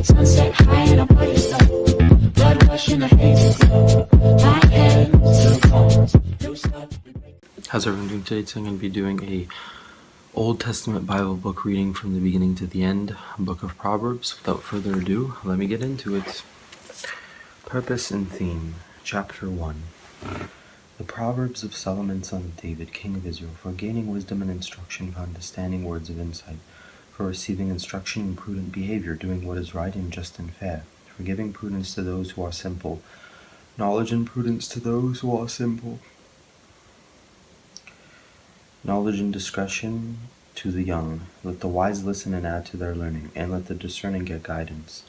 Sunset high and I'm by slow. Blood rush in the haze glow. My hands to the bones. Loose up. How's everyone doing today? So I'm going to be doing a Old Testament Bible book reading from the beginning to the end, Book of Proverbs. Without further ado, let me get into it. Purpose and theme, Chapter 1. The Proverbs of Solomon son of David, king of Israel, for gaining wisdom and instruction, for understanding words of insight, for receiving instruction in prudent behavior, doing what is right and just and fair, for giving prudence to those who are simple, knowledge and prudence to those who are simple, knowledge and discretion to the young. Let the wise listen and add to their learning, and let the discerning get guidance.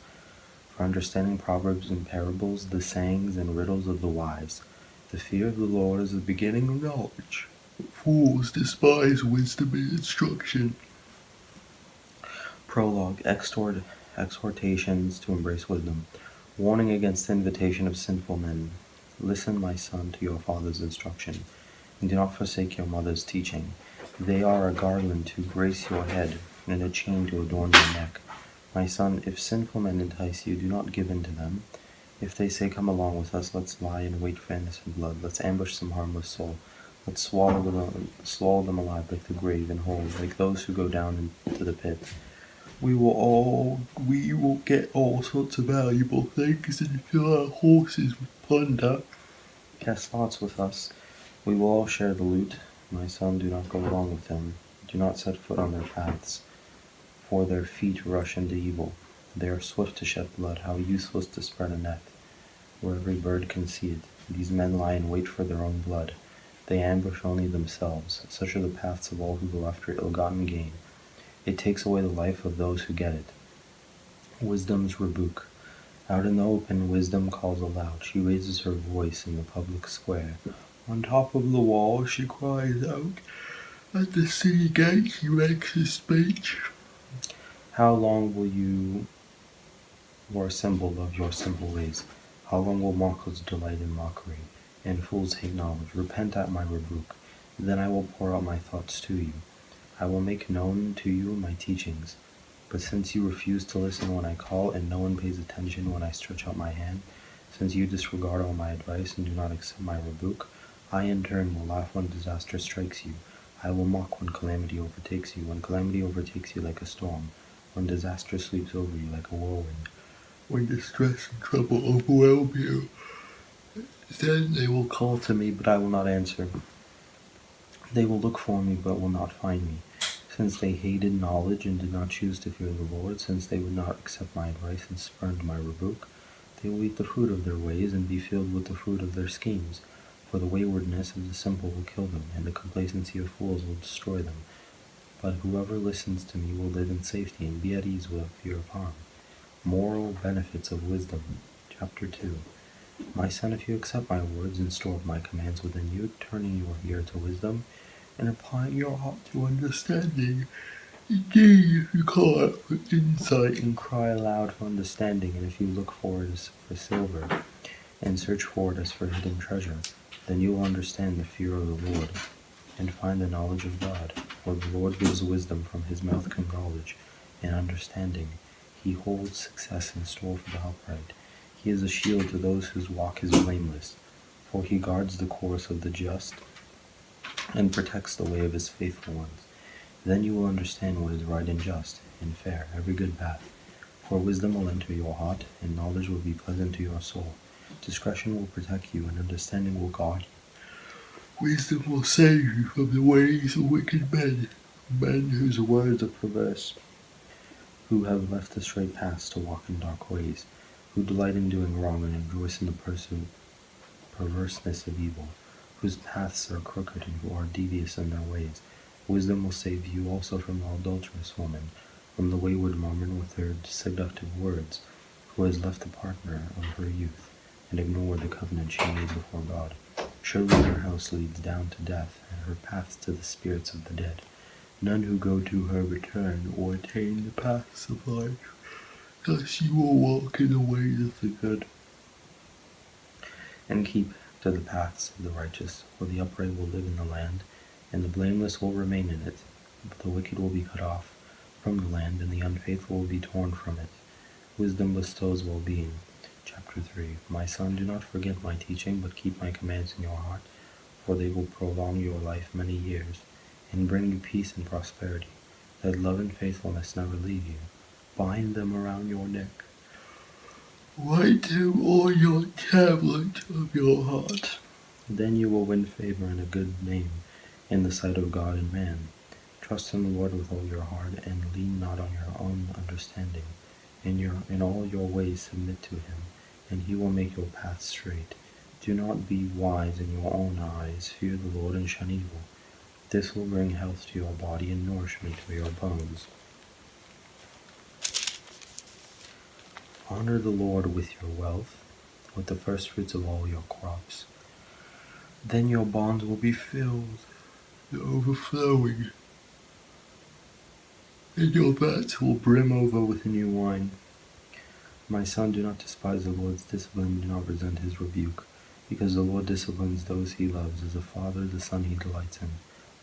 For understanding proverbs and parables, the sayings and riddles of the wise. The fear of the Lord is the beginning of knowledge. Fools despise wisdom and instruction. Prologue, exhortations to embrace wisdom. Warning against the invitation of sinful men. Listen, my son, to your father's instruction, and do not forsake your mother's teaching. They are a garland to grace your head, and a chain to adorn your neck. My son, if sinful men entice you, do not give in to them. If they say, come along with us, let's lie in wait for innocent blood. Let's ambush some harmless soul. Let's swallow them alive like the grave, and whole, like those who go down into the pit. We will get all sorts of valuable things and fill our horses with plunder. Cast lots with us. We will all share the loot. My son, do not go along with them. Do not set foot on their paths, for their feet rush into evil. They are swift to shed blood. How useless to spread a net, where every bird can see it. These men lie in wait for their own blood. They ambush only themselves. Such are the paths of all who go after ill-gotten gain. It takes away the life of those who get it. Wisdom's rebuke. Out in the open, wisdom calls aloud. She raises her voice in the public square. On top of the wall, she cries out. At the city gate, she makes a speech. How long will you are simple love your simple ways? How long will mockers delight in mockery, and fools hate knowledge? Repent at my rebuke, then I will pour out my thoughts to you. I will make known to you my teachings. But since you refuse to listen when I call, and no one pays attention when I stretch out my hand, since you disregard all my advice and do not accept my rebuke, I in turn will laugh when disaster strikes you. I will mock when calamity overtakes you, when calamity overtakes you like a storm, when disaster sweeps over you like a whirlwind, when distress and trouble overwhelm you. Then they will call to me, but I will not answer. They will look for me, but will not find me. Since they hated knowledge and did not choose to fear the Lord, since they would not accept my advice and spurned my rebuke, they will eat the fruit of their ways and be filled with the fruit of their schemes. For the waywardness of the simple will kill them, and the complacency of fools will destroy them. But whoever listens to me will live in safety and be at ease without fear of harm. Moral benefits of wisdom. Chapter 2. My son, if you accept my words and store up my commands within you, turning your ear to wisdom, and applying your heart to understanding, indeed, if you call out for insight and cry aloud for understanding, and if you look for it as for silver, and search for it as for hidden treasure, then you will understand the fear of the Lord, and find the knowledge of God. For the Lord gives wisdom, from his mouth come knowledge and understanding. He holds success in store for the upright. He is a shield to those whose walk is blameless, for he guards the course of the just, and protects the way of his faithful ones. Then you will understand what is right and just, and fair, every good path. For wisdom will enter your heart, and knowledge will be pleasant to your soul. Discretion will protect you, and understanding will guard you. Wisdom will save you from the ways of wicked men, men whose words are perverse, who have left the straight paths to walk in dark ways, who delight in doing wrong and rejoice in the perverseness of evil, whose paths are crooked and who are devious in their ways. Wisdom will save you also from the adulterous woman, from the wayward woman with her seductive words, who has left the partner of her youth, and ignored the covenant she made before God. Surely her house leads down to death, and her paths to the spirits of the dead. None who go to her return or attain the paths of life. Thus you will walk in the ways of the good, and keep to the paths of the righteous. For the upright will live in the land, and the blameless will remain in it. But the wicked will be cut off from the land, and the unfaithful will be torn from it. Wisdom bestows well-being. Chapter 3. My son, do not forget my teaching, but keep my commands in your heart, for they will prolong your life many years, and bring you peace and prosperity. Let love and faithfulness never leave you. Bind them around your neck. Write them on your tablet of your heart. Then you will win favor and a good name in the sight of God and man. Trust in the Lord with all your heart, and lean not on your own understanding. In all your ways submit to him, and he will make your path straight. Do not be wise in your own eyes. Fear the Lord and shun evil. This will bring health to your body and nourishment to your bones. Honor the Lord with your wealth, with the first fruits of all your crops. Then your barns will be filled to overflowing, and your vats will brim over with new wine. My son, do not despise the Lord's discipline, do not resent his rebuke, because the Lord disciplines those he loves, as a father the son he delights in.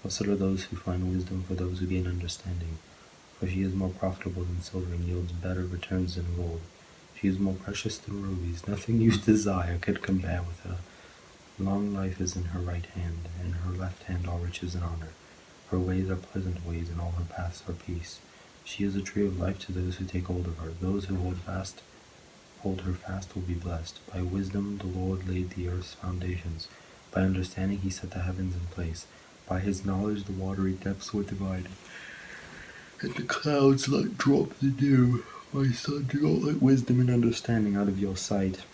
Blessed are those who find wisdom, for those who gain understanding. For she is more profitable than silver, and yields better returns than gold. She is more precious than rubies. Nothing you desire could compare with her. Long life is in her right hand, and in her left hand are riches and honor. Her ways are pleasant ways, and all her paths are peace. She is a tree of life to those who take hold of her. Those who hold her fast will be blessed. By wisdom the Lord laid the earth's foundations. By understanding he set the heavens in place. By his knowledge the watery depths were divided, and the clouds let drop the dew. My son, do not let wisdom and understanding out of your sight.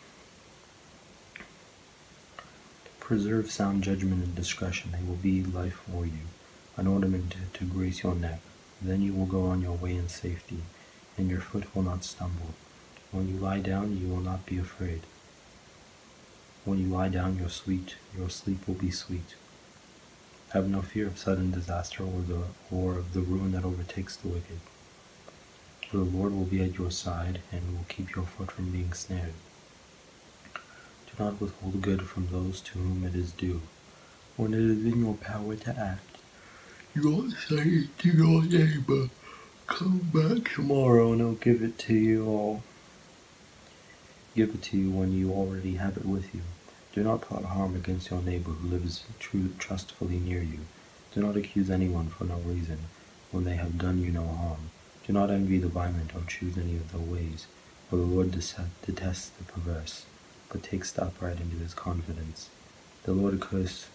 Preserve sound judgment and discretion. They will be life for you, an ornament to grace your neck. Then you will go on your way in safety, and your foot will not stumble. When you lie down, you will not be afraid. When you lie down, your sleep will be sweet. Have no fear of sudden disaster or of the ruin that overtakes the wicked. For the Lord will be at your side, and will keep your foot from being snared. Do not withhold good from those to whom it is due, when it is in your power to act. Do not say to your neighbor, come back tomorrow and I'll give it to you when you already have it with you. Do not plot harm against your neighbor who lives trustfully near you. Do not accuse anyone for no reason, when they have done you no harm. Do not envy the violent or choose any of their ways, for the Lord detests the perverse, but takes the upright into his confidence. The Lord's curse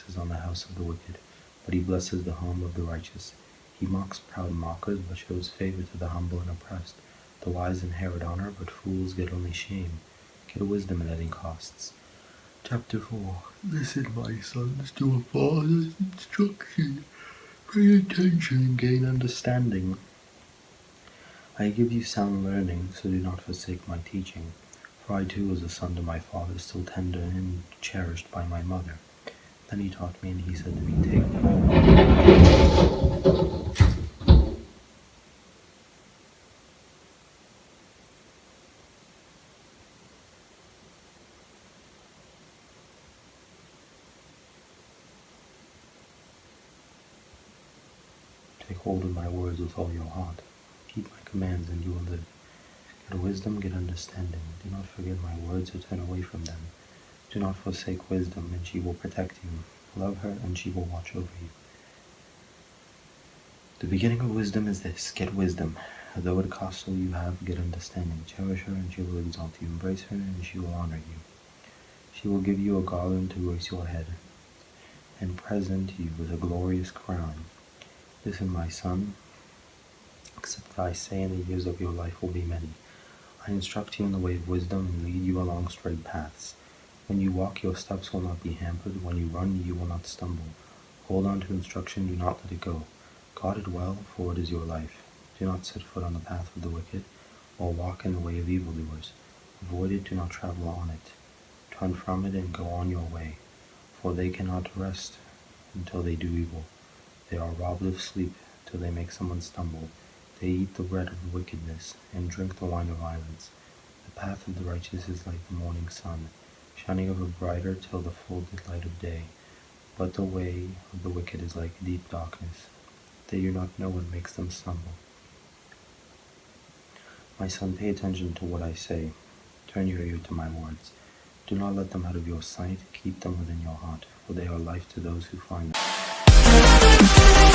is on the house of the wicked, but he blesses the home of the righteous. He mocks proud mockers, but shows favor to the humble and oppressed. The wise inherit honor, but fools get only shame. Get wisdom at any costs. Chapter 4. Listen, my sons, to a father's instruction. Pay attention and gain understanding. I give you sound learning, so do not forsake my teaching. For I too was a son to my father, still tender and cherished by my mother. Then he taught me, and he said to me, take hold of my words with all your heart. Keep my commands, and you will live. Get wisdom, get understanding. Do not forget my words or turn away from them. Do not forsake wisdom, and she will protect you. Love her, and she will watch over you. The beginning of wisdom is this: get wisdom. Though it costs all you have, get understanding. Cherish her, and she will exalt you. Embrace her, and she will honor you. She will give you a garland to grace your head, and present you with a glorious crown. Listen, my son, accept what I say, and the years of your life will be many. I instruct you in the way of wisdom, and lead you along straight paths. When you walk, your steps will not be hampered. When you run, you will not stumble. Hold on to instruction, do not let it go. Guard it well, for it is your life. Do not set foot on the path of the wicked, or walk in the way of evildoers. Avoid it, do not travel on it. Turn from it and go on your way, for they cannot rest until they do evil. They are robbed of sleep till they make someone stumble. They eat the bread of wickedness, and drink the wine of violence. The path of the righteous is like the morning sun, shining ever brighter till the full light of day. But the way of the wicked is like deep darkness. They do not know what makes them stumble. My son, pay attention to what I say. Turn your ear to my words. Do not let them out of your sight. Keep them within your heart, for they are life to those who find them.